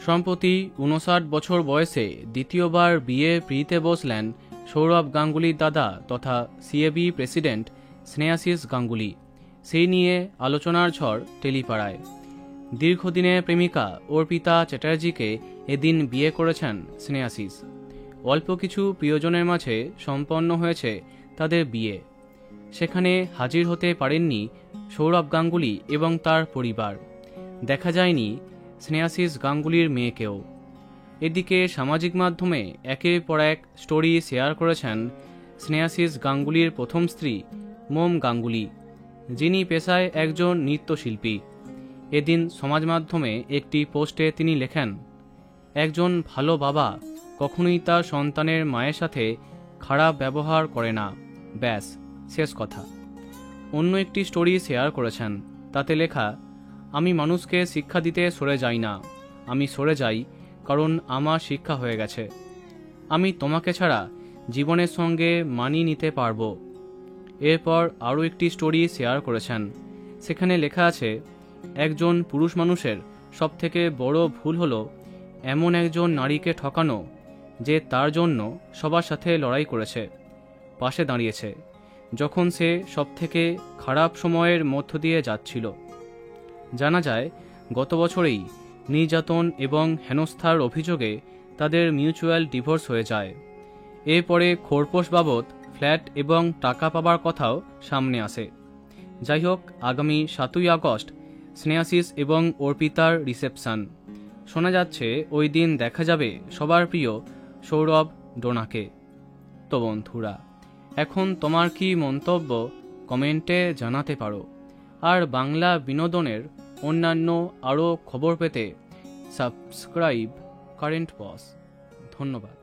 সম্প্রতি 59 বছর বয়সে দ্বিতীয়বার বিয়ে পিঁড়িতে বসলেন সৌরভ গাঙ্গুলির দাদা তথা সিএবি প্রেসিডেন্ট স্নেহাশিস গাঙ্গুলি। সেই নিয়ে আলোচনার ঝড় টেলিপাড়ায়। দীর্ঘদিনের প্রেমিকা অর্পিতা চ্যাটার্জিকে এদিন বিয়ে করেছেন স্নেহাশিস। অল্প কিছু প্রিয়জনের মাঝে সম্পন্ন হয়েছে তাদের বিয়ে। সেখানে হাজির হতে পারেননি সৌরভ গাঙ্গুলি এবং তার পরিবার। দেখা যায়নি স্নেহাশিস গাঙ্গুলির মেয়েকেও। এদিকে সামাজিক মাধ্যমে একের পর এক স্টোরি শেয়ার করেছেন স্নেহাশিস গাঙ্গুলির প্রথম স্ত্রী মোম গাঙ্গুলি, যিনি পেশায় একজন নৃত্যশিল্পী। এদিন সমাজ মাধ্যমে একটি পোস্টে তিনি লেখেন, একজন ভালো বাবা কখনোই তার সন্তানের মায়ের সাথে খারাপ ব্যবহার করে না, ব্যাস শেষ কথা। অন্য একটি স্টোরি শেয়ার করেছেন, তাতে লেখা, আমি মানুষকে শিক্ষা দিতে সরে যাই না, আমি সরে যাই কারণ আমার শিক্ষা হয়ে গেছে। আমি তোমাকে ছাড়া জীবনের সঙ্গে মানিয়ে নিতে পারবো। এরপর আরও একটি স্টোরি শেয়ার করেছেন, সেখানে লেখা আছে, একজন পুরুষ মানুষের সবথেকে বড় ভুল হলো এমন একজন নারীকে ঠকানো যে তার জন্য সবার সাথে লড়াই করেছে, পাশে দাঁড়িয়েছে, যখন সে সবথেকে খারাপ সময়ের মধ্য দিয়ে যাচ্ছিল। জানা যায় গত বছরেই নির্যাতন এবং হেনস্থার অভিযোগে তাদের মিউচুয়াল ডিভোর্স হয়ে যায়। এরপরে খোরপোশ বাবদ ফ্ল্যাট এবং টাকা পাবার কথাও সামনে আসে। যাই হোক, আগামী 7ই আগস্ট স্নেহাশিস এবং অর্পিতার রিসেপশন। শোনা যাচ্ছে ওই দিন দেখা যাবে সবার প্রিয় সৌরভ ডোনাকে। তো বন্ধুরা, এখন তোমার কি মন্তব্য কমেন্টে জানাতে পারো। আর বাংলা বিনোদনের অন্যান্য আরও খবর পেতে সাবস্ক্রাইব কারেন্ট পজ। ধন্যবাদ।